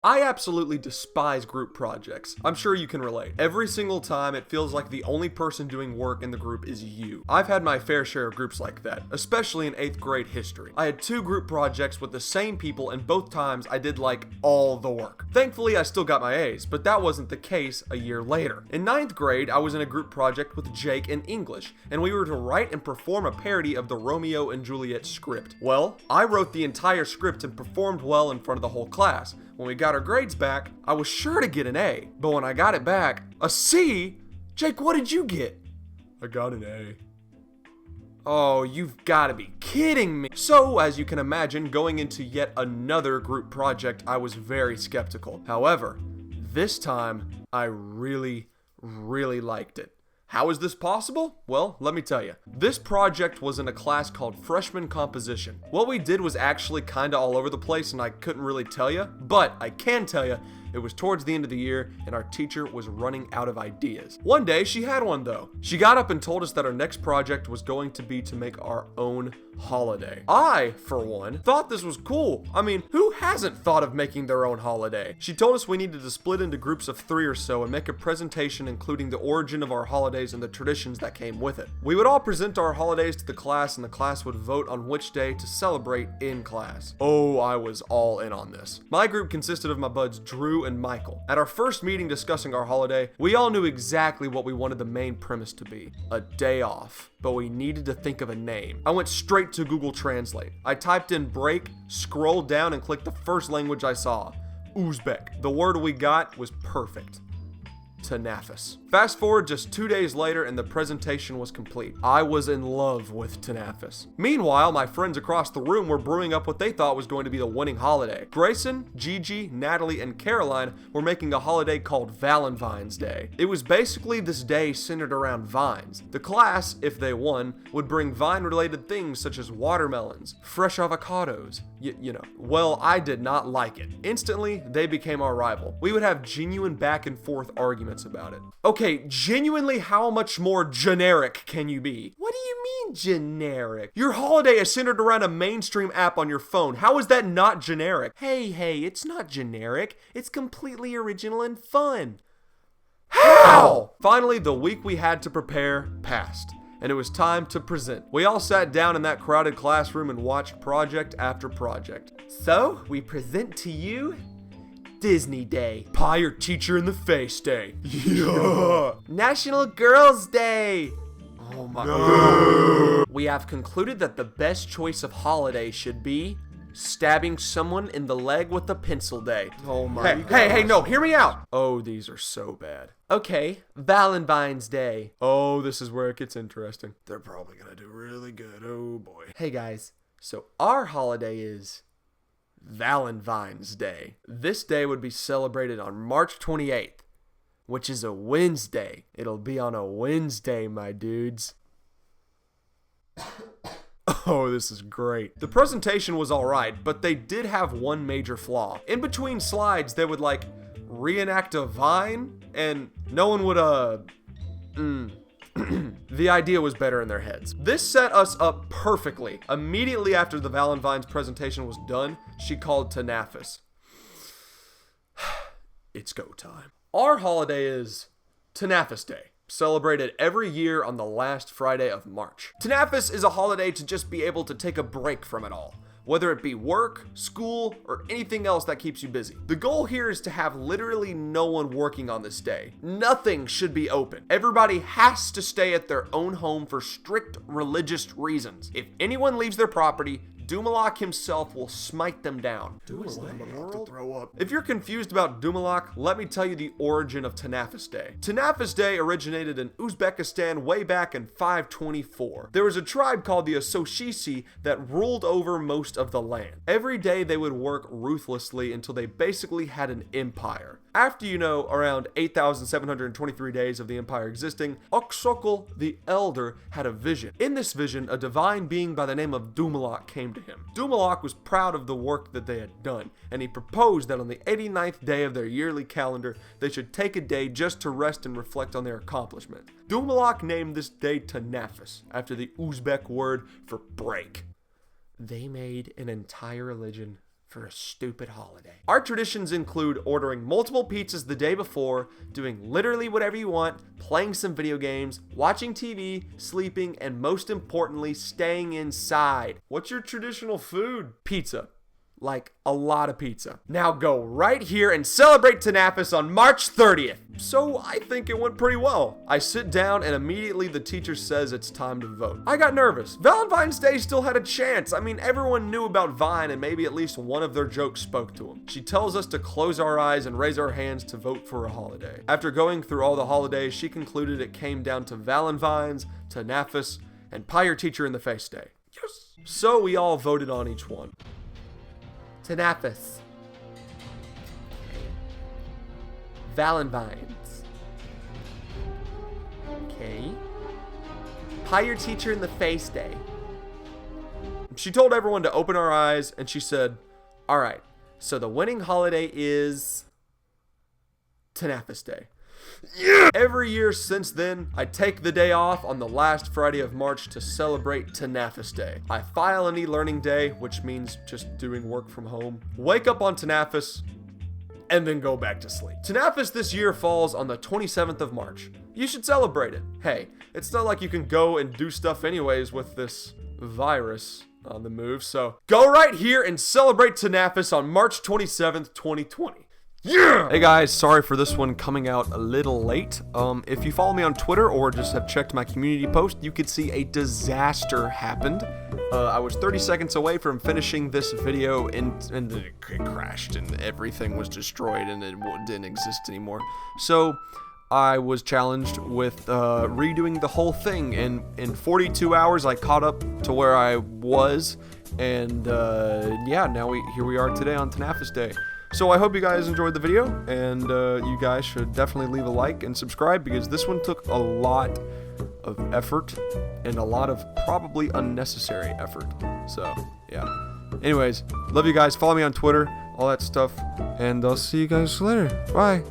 I absolutely despise group projects. I'm sure you can relate. Every single time it feels like the only person doing work in the group is you. I've had my fair share of groups like that, especially in 8th grade history. I had 2 group projects with the same people and both times I did like all the work. Thankfully I still got my A's, but that wasn't the case a year later. In 9th grade I was in a group project with Jake in English, and we were to write and perform a parody of the Romeo and Juliet script. Well, I wrote the entire script and performed well in front of the whole class. When we got our grades back, I was sure to get an A, but when I got it back, a C? Jake, what did you get? I got an A. Oh, you've gotta be kidding me. So, as you can imagine, going into yet another group project, I was very skeptical. However, this time, I really liked it. How is this possible? Well, let me tell you. This project was in a class called Freshman Composition. What we did was actually kinda all over the place and I couldn't really tell you, but I can tell you, it was towards the end of the year and our teacher was running out of ideas. One day she had one though. She got up and told us that our next project was going to be to make our own holiday. I, for one, thought this was cool. I mean, who hasn't thought of making their own holiday? She told us we needed to split into groups of 3 or so and make a presentation including the origin of our holidays and the traditions that came with it. We would all present our holidays to the class and the class would vote on which day to celebrate in class. Oh, I was all in on this. My group consisted of my buds Drew and Michael. At our first meeting discussing our holiday, we all knew exactly what we wanted the main premise to be. A day off. But we needed to think of a name. I went straight to Google Translate. I typed in break, scrolled down, and clicked the first language I saw. Uzbek. The word we got was perfect. Tanaffus. Fast forward just 2 days later and the presentation was complete. I was in love with Tanaffus. Meanwhile, my friends across the room were brewing up what they thought was going to be the winning holiday. Grayson, Gigi, Natalie, and Caroline were making a holiday called Valentine's Day. It was basically this day centered around vines. The class, if they won, would bring vine-related things such as watermelons, fresh avocados, you know. Well, I did not like it. Instantly, they became our rival. We would have genuine back and forth arguments about it. Okay, genuinely, how much more generic can you be? What do you mean generic? Your holiday is centered around a mainstream app on your phone. How is that not generic? Hey, it's not generic. It's completely original and fun. How? Finally, the week we had to prepare passed, and it was time to present. We all sat down in that crowded classroom and watched project after project. So, we present to you Disney Day. Pie your teacher in the face day. Yeah. National Girls Day. Oh my God. We have concluded that the best choice of holiday should be stabbing someone in the leg with a pencil day. Oh my God. Hey, no, hear me out. Oh, these are so bad. Okay, Valentine's Day. Oh, this is where it gets interesting. They're probably gonna do really good. Oh boy. Hey guys, so our holiday is Valentine's Day. This day would be celebrated on March 28th, which is a Wednesday. It'll be on a Wednesday, my dudes. Oh, this is great. The presentation was alright, but they did have one major flaw. In between slides, they would like reenact a vine, and no one would, The idea was better in their heads. This set us up perfectly. Immediately after the Valentine's presentation was done, she called Tanaffus. It's go time. Our holiday is Tanaffus Day, celebrated every year on the last Friday of March. Tanaffus is a holiday to just be able to take a break from it all, whether it be work, school, or anything else that keeps you busy. The goal here is to have literally no one working on this day. Nothing should be open. Everybody has to stay at their own home for strict religious reasons. If anyone leaves their property, Dumalak himself will smite them down. If you're confused about Dumalak, let me tell you the origin of Tanaffus Day. Tanaffus Day originated in Uzbekistan way back in 524. There was a tribe called the Asoshishi that ruled over most of the land. Every day they would work ruthlessly until they basically had an empire. After, around 8,723 days of the empire existing, Oksokol the Elder had a vision. In this vision, a divine being by the name of Dumalak came to him. Dumalak was proud of the work that they had done, and he proposed that on the 89th day of their yearly calendar, they should take a day just to rest and reflect on their accomplishment. Dumalak named this day Tanaffus, after the Uzbek word for break. They made an entire religion for a stupid holiday. Our traditions include ordering multiple pizzas the day before, doing literally whatever you want, playing some video games, watching TV, sleeping, and most importantly, staying inside. What's your traditional food? Pizza. Like a lot of pizza. Now go right here and celebrate Tanaffus on March 30th. So I think it went pretty well. I sit down and immediately the teacher says it's time to vote. I got nervous. Valentine's Day still had a chance. I mean, everyone knew about Vine and maybe at least one of their jokes spoke to them. She tells us to close our eyes and raise our hands to vote for a holiday. After going through all the holidays, she concluded it came down to Valentine's, Tanaffus, and Pie Your Teacher in the Face Day. Yes! So we all voted on each one. Tanaffus. Valentine's. Okay. Pie Your Teacher in the Face Day. She told everyone to open our eyes and she said, alright, so the winning holiday is Tanaffus Day. Yeah! Every year since then, I take the day off on the last Friday of March to celebrate Tanaffus Day. I file an e-learning day, which means just doing work from home. Wake up on Tanaffus, and then go back to sleep. Tanaffus this year falls on the 27th of March. You should celebrate it. Hey, it's not like you can go and do stuff anyways with this virus on the move, so go right here and celebrate Tanaffus on March 27th, 2020. Yeah! Hey guys, sorry for this one coming out a little late. If you follow me on Twitter or just have checked my community post, you could see a disaster happened. I was 30 seconds away from finishing this video and it crashed and everything was destroyed and it didn't exist anymore. So I was challenged with redoing the whole thing, and in 42 hours I caught up to where I was, and yeah, now here we are today on Tanaffus Day. So I hope you guys enjoyed the video, and you guys should definitely leave a like and subscribe because this one took a lot of effort and a lot of probably unnecessary effort. So yeah. Anyways, love you guys. Follow me on Twitter, all that stuff, and I'll see you guys later. Bye.